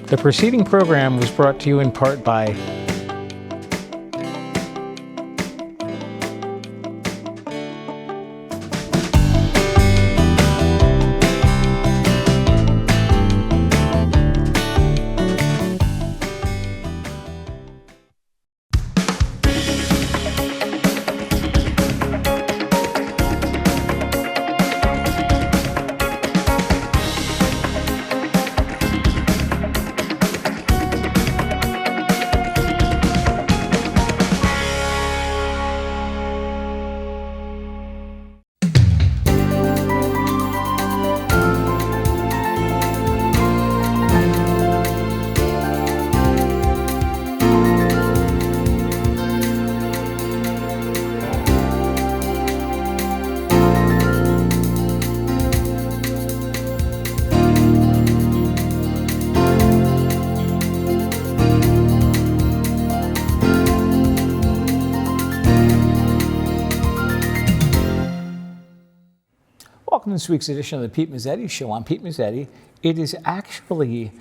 The preceding program was brought to you in part by Welcome to this week's edition of the Pete Mezzetti Show. I'm Pete Mezzetti. It is actually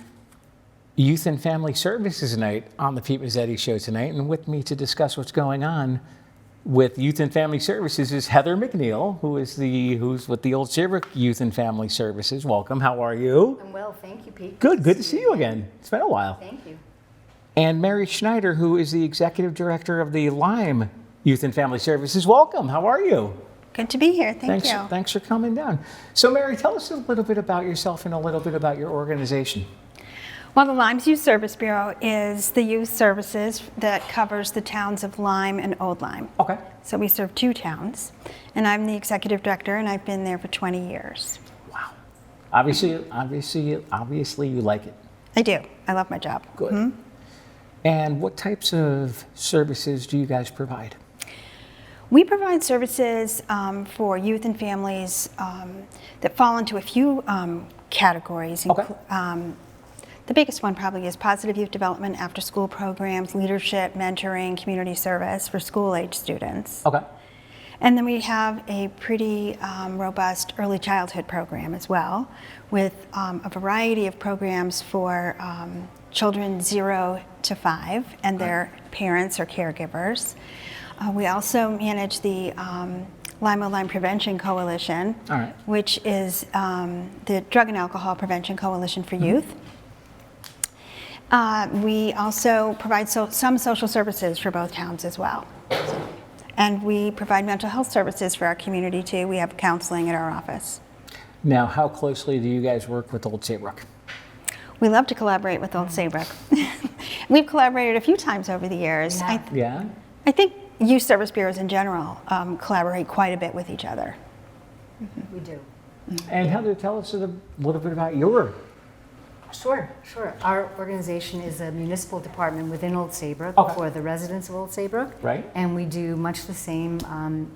Youth and Family Services Night on the Pete Mezzetti Show tonight, and with me to discuss what's going on with Youth and Family Services is Heather McNeil, who's with the Old Saybrook Youth and Family Services. Welcome. How are you? I'm well, thank you, Pete. Good to see you again. It's been a while. Thank you. And Mary Schneider, who is the Executive Director of the Lyme Youth and Family Services. Welcome. How are you? Good to be here. Thank you. Thanks for coming down. So, Mary, tell us a little bit about yourself and a little bit about your organization. Well, the Lyme's Youth Service Bureau is the youth services that covers the towns of Lyme and Old Lyme. Okay. So we serve 2 towns, and I'm the executive director, and I've been there for 20 years. Wow. Obviously, you like it. I do. I love my job. Good. Mm-hmm. And what types of services do you guys provide? We provide services for youth and families that fall into a few categories. Okay. The biggest one probably is positive youth development, after-school programs, leadership, mentoring, community service for school-age students. Okay. And then we have a pretty robust early childhood program as well, with a variety of programs for children 0 to 5 and their parents or caregivers. We also manage the Lyme Prevention Coalition, which is the Drug and Alcohol Prevention Coalition for Youth. We also provide some social services for both towns as well. And we provide mental health services for our community too. We have counseling at our office. Now, how closely do you guys work with Old Saybrook? We love to collaborate with Old Saybrook. We've collaborated a few times over the years. Yeah. I think youth service bureaus in general collaborate quite a bit with each other. Mm-hmm. We do. And Heather, tell us a little bit about your... Sure. Our organization is a municipal department within Old Saybrook for the residents of Old Saybrook. Right. And we do much the same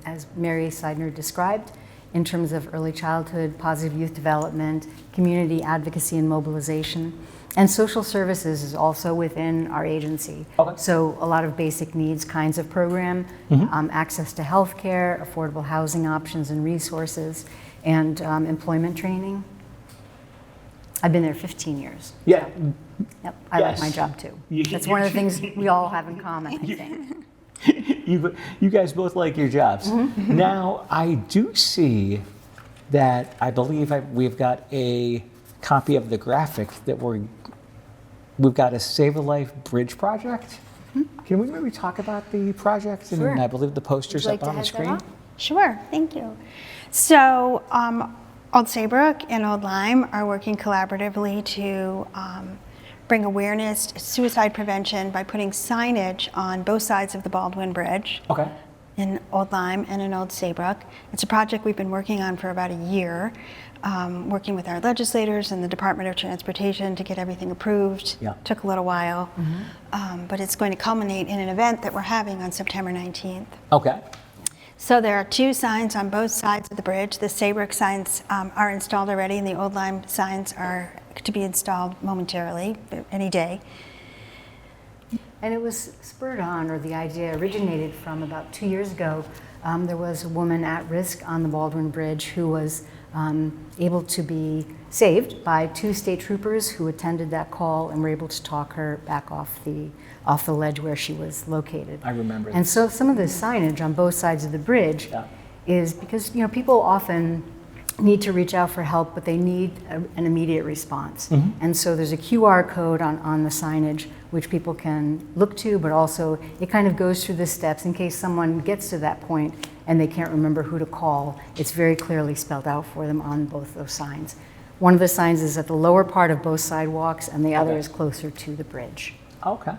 as Mary Seidner described in terms of early childhood, positive youth development, community advocacy and mobilization. And social services is also within our agency. Okay. So a lot of basic needs kinds of program, access to health care, affordable housing options and resources, and employment training. I've been there 15 years. Yeah. So, yep, I like my job too. That's one of the things we all have in common, I think. You guys both like your jobs. Mm-hmm. Now, I do see that I believe we've got a copy of the graphic that we've got a Save a Life Bridge project. Mm-hmm. Can we maybe talk about the project? Sure. And I believe the poster's up on the screen. Sure, thank you. So Old Saybrook and Old Lyme are working collaboratively to bring awareness to suicide prevention by putting signage on both sides of the Baldwin Bridge. Okay. In Old Lyme and in Old Saybrook. It's a project we've been working on for about a year, working with our legislators and the Department of Transportation to get everything approved. Yeah. Took a little while, but it's going to culminate in an event that we're having on September 19th. Okay. So there are 2 signs on both sides of the bridge. The Saybrook signs are installed already, and the Old Lyme signs are to be installed momentarily, any day. And it was spurred on, or the idea originated from about 2 years ago. There was a woman at risk on the Baldwin Bridge who was able to be saved by 2 state troopers who attended that call and were able to talk her back off the ledge where she was located. I remember And so some of the signage on both sides of the bridge is because people often need to reach out for help, but they need an immediate response. And so there's a QR code on the signage which people can look to, but also it kind of goes through the steps in case someone gets to that point and they can't remember who to call. It's very clearly spelled out for them on both those signs. One of the signs is at the lower part of both sidewalks, and the other is closer to the bridge. Okay.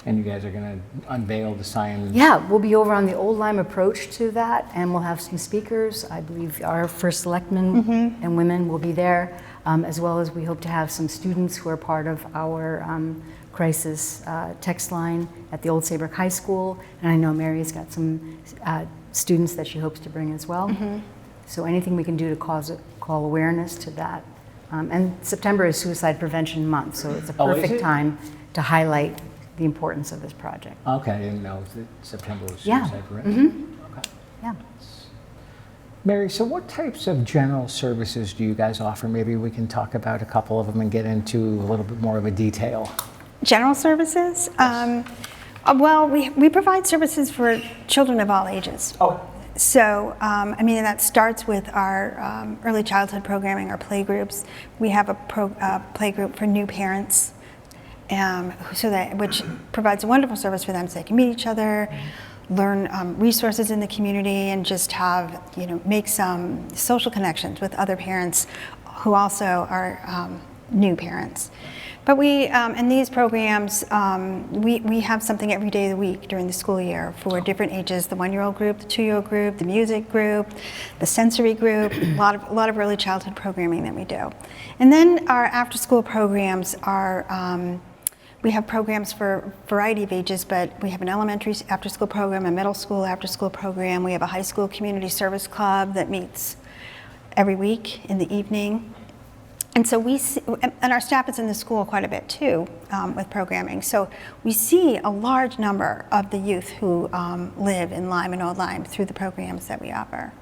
And you guys are going to unveil the sign? Yeah, we'll be over on the Old Lyme approach to that, and we'll have some speakers. I believe our first selectmen and women will be there, as well as we hope to have some students who are part of our crisis text line at the Old Saybrook High School. And I know Mary's got some students that she hopes to bring as well. So anything we can do to call awareness to that. And September is Suicide Prevention Month, so it's a perfect time to highlight the importance of this project. Okay, I didn't know that September was Yeah. Suicide Prevention. Okay. Yeah. Mary, so what types of general services do you guys offer? Maybe we can talk about a couple of them and get into a little bit more of a detail. General services? Well, we provide services for children of all ages. Oh. So, I mean, that starts with our early childhood programming, our play groups. We have a play group for new parents, which provides a wonderful service for them so they can meet each other, learn resources in the community, and just have, make some social connections with other parents who also are new parents. But in these programs, we have something every day of the week during the school year for different ages: the 1-year-old group, the 2-year-old group, the music group, the sensory group. a lot of early childhood programming that we do. And then our after-school programs are. We have programs for a variety of ages, but we have an elementary after-school program, a middle school after-school program. We have a high school community service club that meets every week in the evening. And so and our staff is in the school quite a bit too with programming. So we see a large number of the youth who live in Lyme and Old Lyme through the programs that we offer.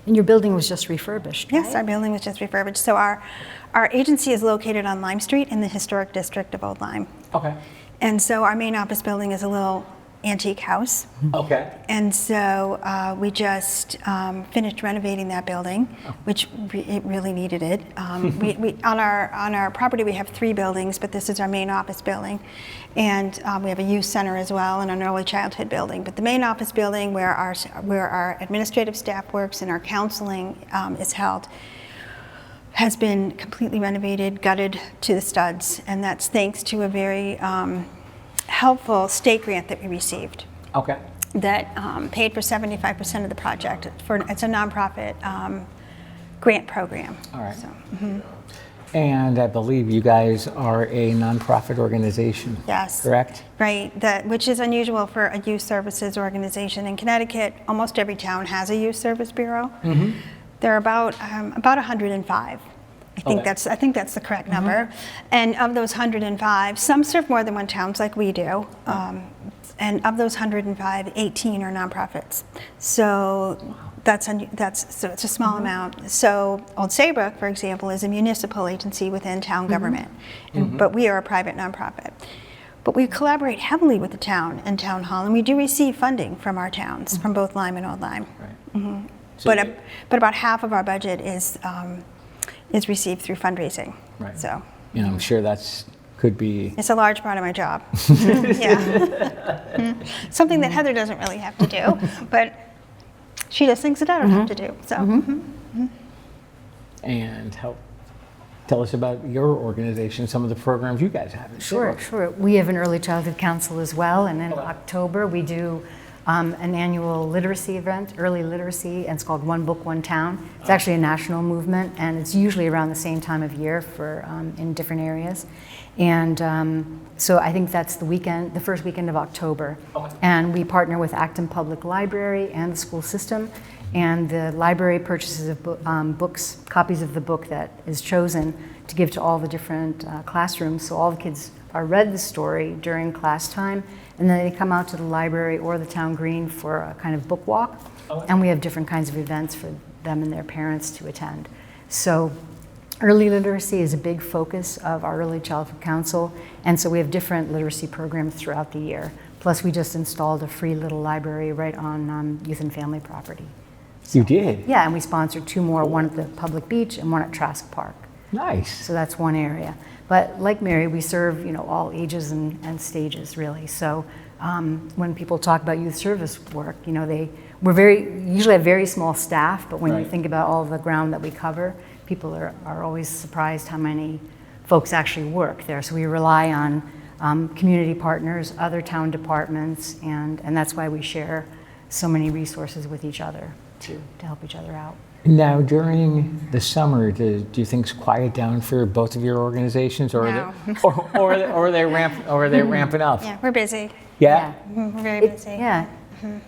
And your building was just refurbished, right? Yes, our building was just refurbished. So our agency is located on Lyme Street in the historic district of Old Lyme. Okay. And so our main office building is a little antique house. Okay. And so we just finished renovating that building, which it really needed it. We on our property we have 3 buildings, but this is our main office building, and we have a youth center as well and an early childhood building. But the main office building, where our administrative staff works and our counseling is held, has been completely renovated, gutted to the studs, and that's thanks to a very helpful state grant that we received. Okay. That paid for 75% of the project. It's a nonprofit grant program. All right. So, And I believe you guys are a nonprofit organization. Yes. Correct? Right, which is unusual for a youth services organization. In Connecticut, almost every town has a youth service bureau. There are about 105. I think that's the correct number. And of those 105, some serve more than one towns like we do. And of those 105, 18 are nonprofits. So so it's a small amount. So Old Saybrook, for example, is a municipal agency within town government, but we are a private nonprofit. But we collaborate heavily with the town and town hall, and we do receive funding from our towns, from both Lyme and Old Lyme. Right. So But about half of our budget is received through fundraising. Right. So I'm sure could be. It's a large part of my job. Yeah. Something that Heather doesn't really have to do, but she does things that I don't have to do. So. And tell us about your organization, some of the programs you guys have. Sure. We have an early childhood council as well, and in October we do an annual literacy event, early literacy, and it's called One Book, One Town. It's actually a national movement, and it's usually around the same time of year in different areas. And so I think that's the first weekend of October. And we partner with Acton Public Library and the school system, and the library purchases books, copies of the book that is chosen to give to all the different classrooms. So all the kids are read the story during class time, and then they come out to the library or the town green for a kind of book walk. And we have different kinds of events for them and their parents to attend. So early literacy is a big focus of our Early Childhood Council, and so we have different literacy programs throughout the year. Plus, we just installed a free little library right on youth and family property. You did? Yeah, and we sponsored 2 more, one at the public beach and one at Trask Park. Nice. So that's one area. But like Mary, we serve all ages and stages, really. So when people talk about youth service work, we're usually have very small staff, but when you think about all the ground that we cover, people are always surprised how many folks actually work there. So we rely on community partners, other town departments, and that's why we share so many resources with each other to help each other out. Now, during the summer, do you things quiet down for both of your organizations, or No. are they ramping up? Yeah, we're busy. Yeah. We're very busy. Yeah,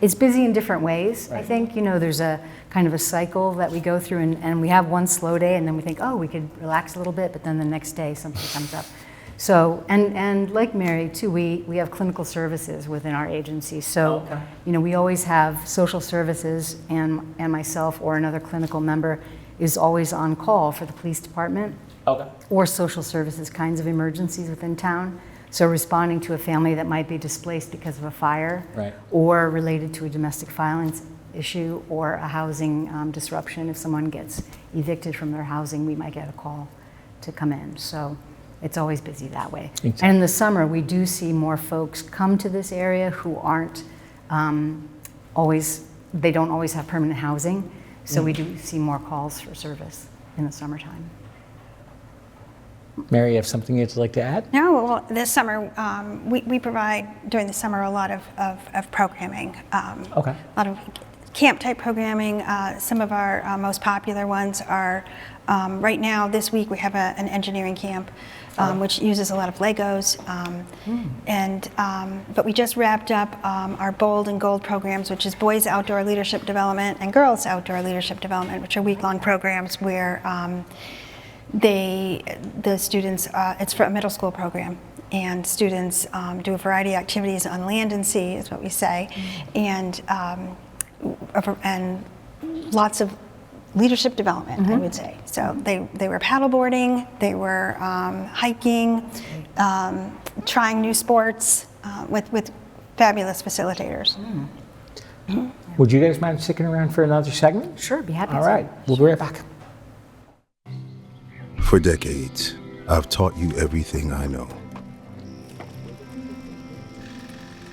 it's busy in different ways. I think there's a kind of a cycle that we go through, and we have one slow day, and then we think, oh, we could relax a little bit, but then the next day something comes up. So, and like Mary too, we have clinical services within our agency. So, we always have social services, and myself or another clinical member is always on call for the police department or social services kinds of emergencies within town. So responding to a family that might be displaced because of a fire or related to a domestic violence issue or a housing disruption. If someone gets evicted from their housing, we might get a call to come in. So it's always busy that way. Exactly. And in the summer, we do see more folks come to this area who aren't they don't always have permanent housing. So we do see more calls for service in the summertime. Mary, you have something you'd like to add? No, well, this summer, we provide, during the summer, a lot of programming. A lot of camp-type programming. Some of our most popular ones are, right now, this week, we have an engineering camp, which uses a lot of Legos. But we just wrapped up our Bold and Gold programs, which is Boys Outdoor Leadership Development and Girls Outdoor Leadership Development, which are week-long programs where the students, it's for a middle school program, and students do a variety of activities on land and sea, is what we say, and lots of leadership development, I would say. So they were paddleboarding, they were hiking, trying new sports with fabulous facilitators. Would you guys mind sticking around for another segment? Sure, be happy to. All right, we'll be right back. For decades, I've taught you everything I know.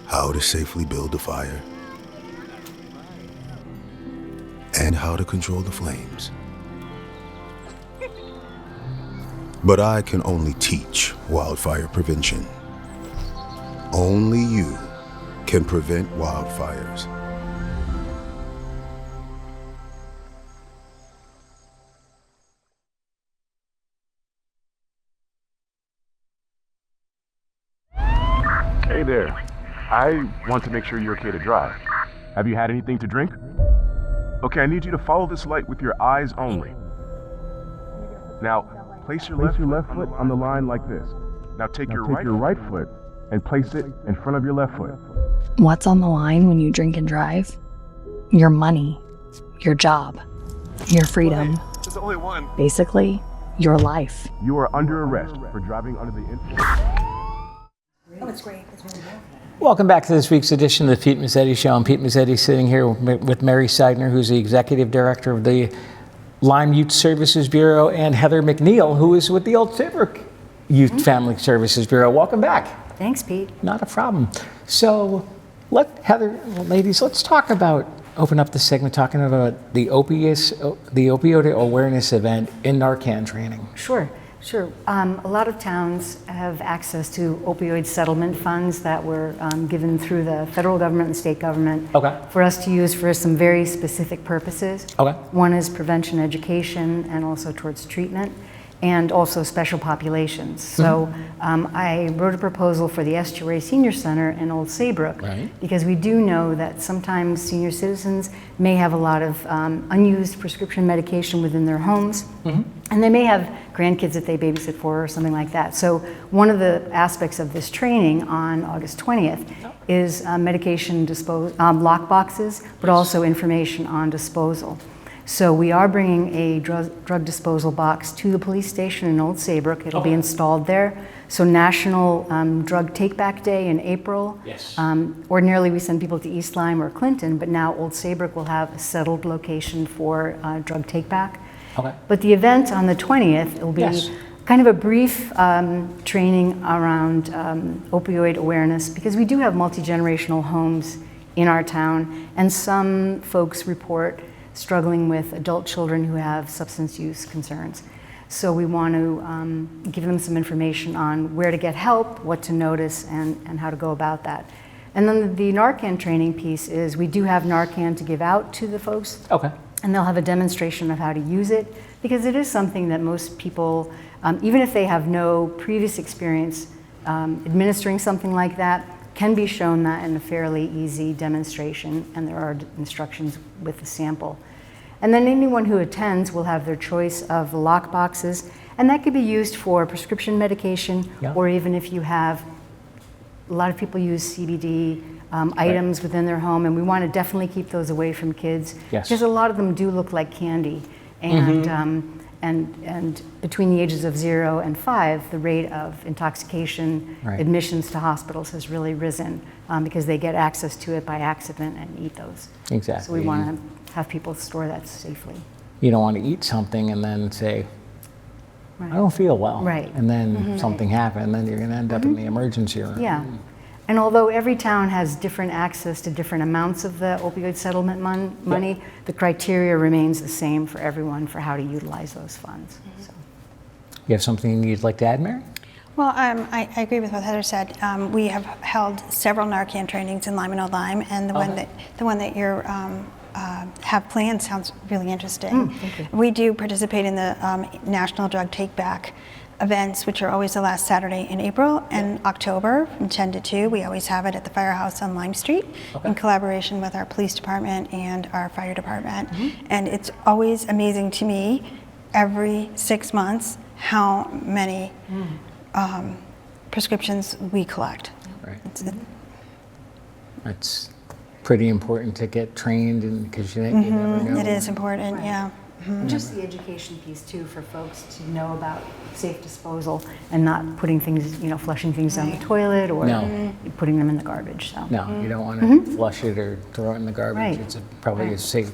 How to safely build a fire, and how to control the flames. But I can only teach wildfire prevention. Only you can prevent wildfires. Hey there. I want to make sure you're okay to drive. Have you had anything to drink? Okay, I need you to follow this light with your eyes only. Now, place your left foot on the line like this. Now take your right foot and place it in front of your left foot. What's on the line when you drink and drive? Your money, your job, your freedom. There's only one. Basically, your life. You are under arrest for driving under the influence. Oh, it's great. It's really good. Welcome back to this week's edition of the Pete Mezzetti Show. I'm Pete Mezzetti, sitting here with Mary Seidner, who's the Executive Director of the Lyme Youth Services Bureau, and Heather McNeil, who is with the Old Saybrook Youth Family Services Bureau. Welcome back. Thanks, Pete. Not a problem. So, Heather, ladies, let's open up the segment talking about the opioid awareness event in Narcan training. Sure. A lot of towns have access to opioid settlement funds that were given through the federal government and state government for us to use for some very specific purposes. One is prevention education and also towards treatment, and also special populations. So I wrote a proposal for the Estuary Senior Center in Old Saybrook, because we do know that sometimes senior citizens may have a lot of unused prescription medication within their homes, and they may have grandkids that they babysit for or something like that. So one of the aspects of this training on August 20th is medication lock boxes, but also information on disposal. So we are bringing a drug disposal box to the police station in Old Saybrook. It'll be installed there. So National Drug Take-Back Day in April. Yes. Ordinarily we send people to East Lyme or Clinton, but now Old Saybrook will have a settled location for drug take-back. Okay. But the event on the 20th, it will be Yes. kind of a brief training around opioid awareness, because we do have multi-generational homes in our town, and some folks report struggling with adult children who have substance use concerns. So we want to give them some information on where to get help, what to notice, and how to go about that. And then the Narcan training piece is we do have Narcan to give out to the folks. Okay. And they'll have a demonstration of how to use it, because it is something that most people, even if they have no previous experience administering something like that, can be shown that in a fairly easy demonstration, and there are instructions with the sample. And then anyone who attends will have their choice of lock boxes, and that could be used for prescription medication, Yeah. or even if you have, a lot of people use CBD items within their home, and we want to definitely keep those away from kids. Yes. Because a lot of them do look like candy. And between the ages of 0 and 5, the rate of intoxication Right. admissions to hospitals has really risen because they get access to it by accident and eat those. Exactly. So we want to have people store that safely. You don't want to eat something and then say, Right. I don't feel well. Right. And then something happened, and then you're going to end up in the emergency room. Yeah. And although every town has different access to different amounts of the opioid settlement money, the criteria remains the same for everyone for how to utilize those funds. So. You have something you'd like to add, Mary? Well, I agree with what Heather said. We have held several Narcan trainings in Lyme and Old Lyme, and the one that you're have planned sounds really interesting. Thank you. We do participate in the National Drug Take Back events, which are always the last Saturday in April and October from 10 to 2. We always have it at the Firehouse on Lime Street in collaboration with our police department and our fire department. And it's always amazing to me every 6 months how many prescriptions we collect. Right. It's- It's pretty important to get trained, and because you never know. It is important, yeah. And just the education piece too, for folks to know about safe disposal and not putting things, flushing things down the toilet or No. putting them in the garbage. So. No, you don't want to flush it or throw it in the garbage. Right. It's probably a safe.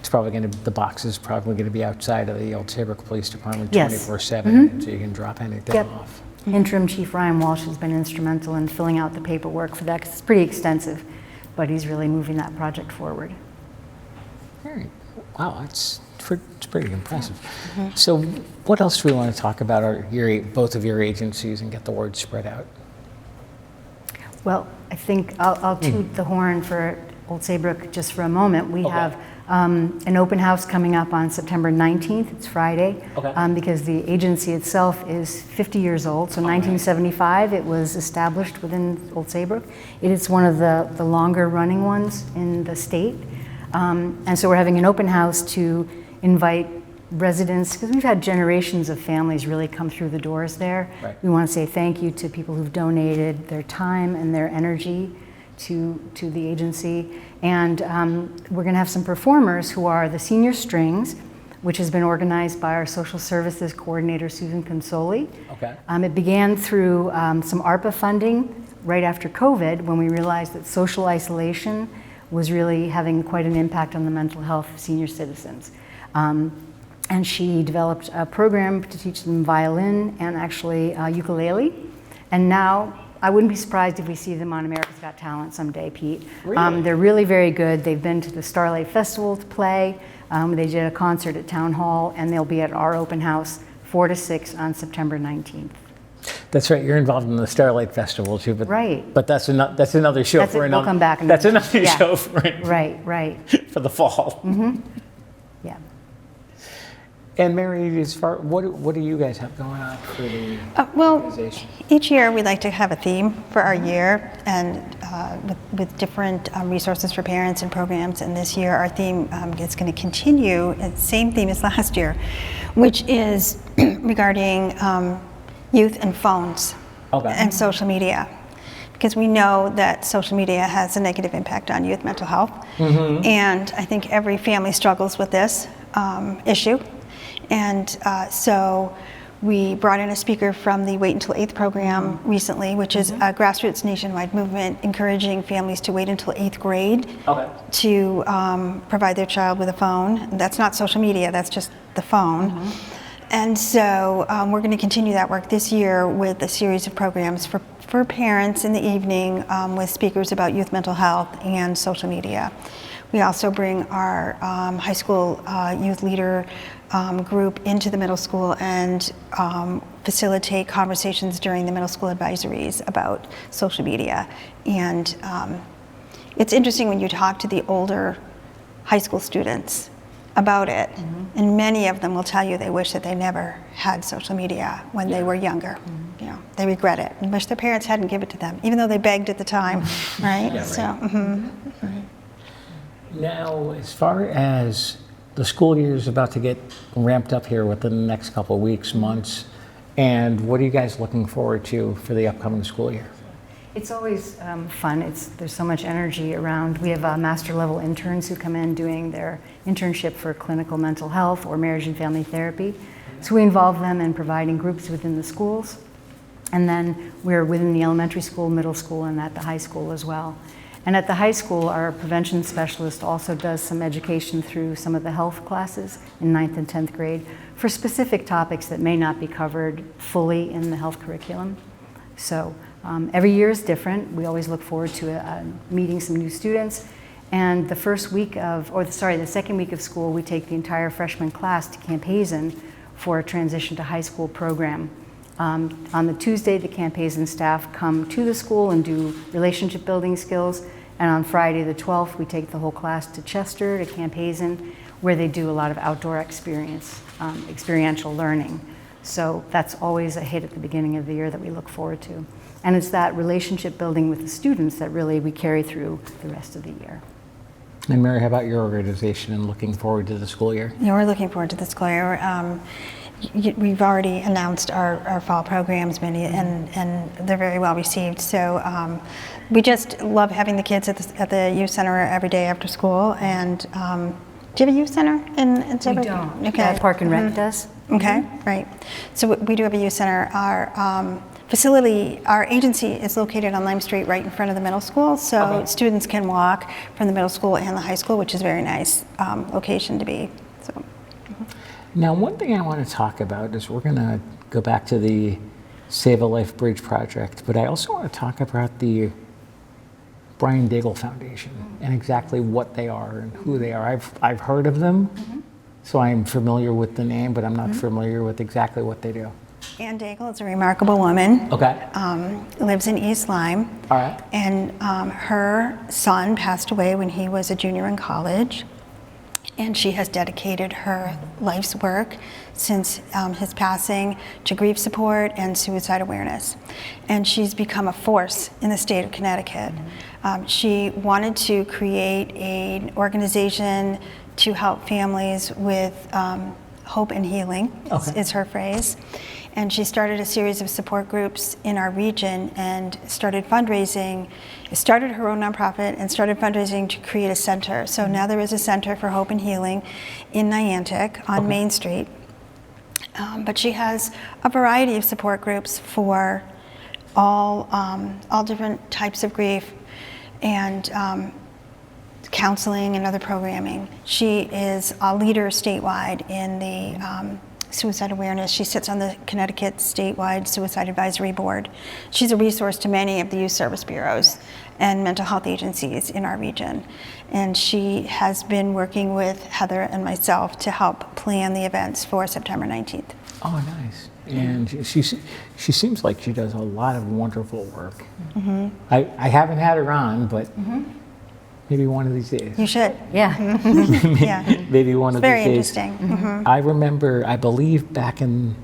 It's probably going to. The box is probably going to be outside of the Old Saybrook Police Department Yes. 24/7, so you can drop anything Yep. off. Interim Chief Ryan Walsh has been instrumental in filling out the paperwork for that, 'cause it's pretty extensive, but he's really moving that project forward. Very, wow, it's pretty impressive. So, what else do we want to talk about both of your agencies and get the word spread out? Well, I think I'll toot the horn for Old Saybrook just for a moment. We Okay. have an open house coming up on September 19th. It's Friday. Okay. Because the agency itself is 50 years old. So 1975, it was established within Old Saybrook. It is one of the longer running ones in the state. And so we're having an open house to invite residents, because we've had generations of families really come through the doors there. Right. We want to say thank you to people who've donated their time and their energy to the agency. And we're going to have some performers who are the Senior Strings, which has been organized by our social services coordinator, Susan Consoli. Okay. It began through some ARPA funding right after COVID, when we realized that social isolation was really having quite an impact on the mental health of senior citizens. And she developed a program to teach them violin and actually ukulele. And now, I wouldn't be surprised if we see them on America's Got Talent someday, Pete. Really? They're really very good. They've been to the Starlight Festival to play. They did a concert at Town Hall, and they'll be at our open house 4 to 6 on September 19th. That's right. You're involved in the Starlight Festival too, but Right. But that's another show That's for it. another. We'll come back. That's another Yeah. show for Right. for the fall. Yeah. And Mary, what do you guys have going on for the Well, organization? each year we like to have a theme for our year, and with different resources for parents and programs. And this year our theme is going to continue, same theme as last year, which is regarding youth and phones Okay. and social media. because we know that social media has a negative impact on youth mental health. And I think every family struggles with this issue. And so we brought in a speaker from the Wait Until 8th program recently, which is a grassroots nationwide movement encouraging families to wait until 8th grade to provide their child with a phone. That's not social media, that's just the phone. And so we're going to continue that work this year with a series of programs for parents in the evening with speakers about youth mental health and social media. We also bring our high school youth leader group into the middle school and facilitate conversations during the middle school advisories about social media. And it's interesting when you talk to the older high school students about it, and many of them will tell you they wish that they never had social media when they were younger. You know, they regret it and wish their parents hadn't given it to them, even though they begged at the time, right? Yeah, right. So, Now, as far as the school year is about to get ramped up here within the next couple of weeks, months, and what are you guys looking forward to for the upcoming school year? It's always fun. There's so much energy around. We have master level interns who come in doing their internship for clinical mental health or marriage and family therapy. So we involve them in providing groups within the schools. And then we're within the elementary school, middle school, and at the high school as well. And at the high school, our prevention specialist also does some education through some of the health classes in 9th and 10th grade for specific topics that may not be covered fully in the health curriculum. So every year is different. We always look forward to meeting some new students. And the second week of school, we take the entire freshman class to Camp Hazen for a transition to high school program. On the Tuesday, the Camp Hazen staff come to the school and do relationship building skills. And on Friday the 12th, we take the whole class to Chester, to Camp Hazen, where they do a lot of outdoor experiential learning. So that's always a hit at the beginning of the year that we look forward to. And it's that relationship building with the students that really we carry through the rest of the year. And Mary, how about your organization and looking forward to the school year? yeah, we're looking forward to the school year. We've already announced our fall programs, and they're very well received. So we just love having the kids at the youth center every day after school. And do you have a youth center in Silver? We don't. Okay. Yeah, Park and Rec does. Okay, right. So we do have a youth center. Our facility, our agency is located on Lime Street right in front of the middle school. So students can walk from the middle school and the high school, which is a very nice location to be. So. Now, one thing I want to talk about is we're going to go back to the Save a Life Bridge project, but I also want to talk about the Brian Daigle Foundation and exactly what they are and who they are. I've heard of them, so I'm familiar with the name, but I'm not familiar with exactly what they do. Ann Daigle is a remarkable woman. Okay. Lives in East Lyme. All right. And her son passed away when he was a junior in college. And she has dedicated her life's work since his passing to grief support and suicide awareness. And she's become a force in the state of Connecticut. She wanted to create an organization to help families with hope and healing, is her phrase. And she started a series of support groups in our region and started fundraising, started her own nonprofit and started fundraising to create a center. So now there is a Center for Hope and Healing in Niantic on Main Street. But she has a variety of support groups for all different types of grief and counseling and other programming. She is a leader statewide in the suicide awareness. She sits on the Connecticut Statewide Suicide Advisory Board. She's a resource to many of the youth service bureaus and mental health agencies in our region. And she has been working with Heather and myself to help plan the events for September 19th. Oh, nice. And she seems like she does a lot of wonderful work. I haven't had her on, but maybe one of these days. You should. Yeah. Yeah. Maybe one of these Very days. interesting. I remember, I believe back in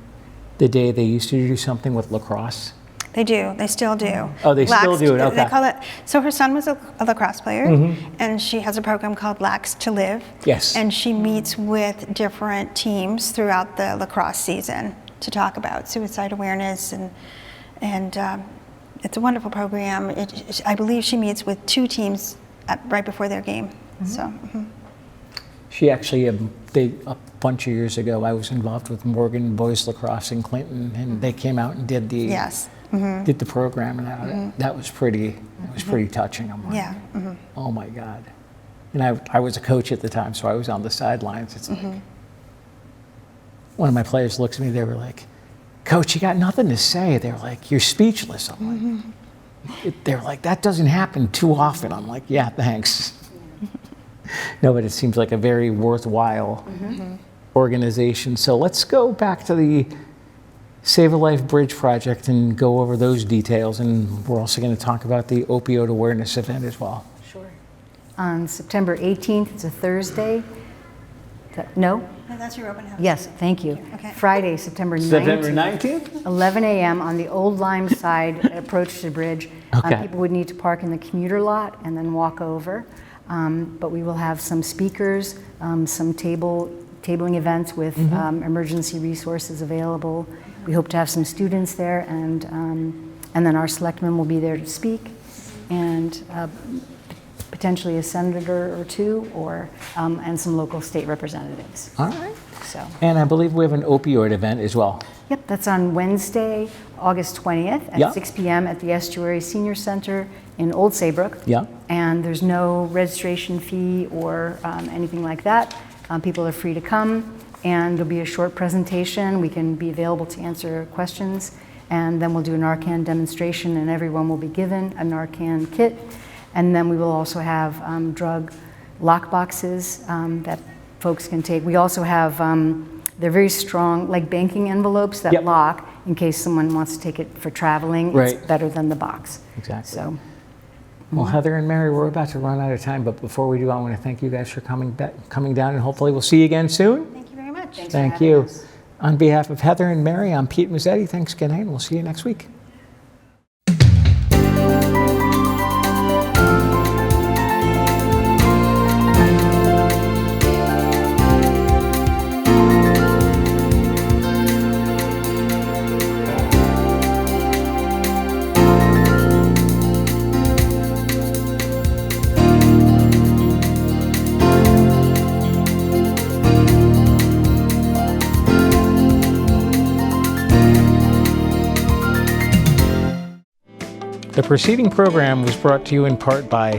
the day, they used to do something with lacrosse. They do. They still do. Oh, they still do it. Okay. They call it. So her son was a lacrosse player, and she has a program called Lax to Live. Yes. And she meets with different teams throughout the lacrosse season to talk about suicide awareness and It's a wonderful program. I believe she meets with 2 teams right before their game. So. She actually, a bunch of years ago, I was involved with Morgan Boys Lacrosse in Clinton, and they came out and did the Yes. did the program, and that was pretty touching. I'm like, Yeah. oh my God. And I was a coach at the time, so I was on the sidelines. It's like, one of my players looks at me, they were like, Coach, you got nothing to say. They were like, you're speechless. I'm like, they were like, that doesn't happen too often. I'm like, yeah, thanks. No, but it seems like a very worthwhile organization. So let's go back to the Save a Life Bridge project and go over those details. And we're also going to talk about the opioid awareness event as well. Sure. On September 18th, it's a Thursday. No? No, that's your open house. Yes, thank you. Okay. Friday, September 19th. September 19th? 11 a.m. on the Old Lime side approach to the bridge. Okay. People would need to park in the commuter lot and then walk over. But we will have some speakers, some tabling events with emergency resources available. We hope to have some students there, and then our selectmen will be there to speak, and potentially a senator or two, or and some local state representatives. All right. So. And I believe we have an opioid event as well. Yep, that's on Wednesday, August 20th at Yeah. 6 p.m. at the Estuary Senior Center in Old Saybrook. Yeah. And there's no registration fee or anything like that. People are free to come, and there'll be a short presentation. We can be available to answer questions, and then we'll do a Narcan demonstration, and everyone will be given a Narcan kit. And then we will also have drug lock boxes that folks can take. We also have, they're very strong, like banking envelopes that Yep. lock in case someone wants to take it for traveling. Right. It's better than the box. Exactly. So, Well, Heather and Mary, we're about to run out of time, but before we do, I want to thank you guys for coming down, and hopefully we'll see you again soon. Thank you very much. thanks for Thank having you. us. On behalf of Heather and Mary, I'm Pete Mezzetti. Thanks again, and we'll see you next week. The preceding program was brought to you in part by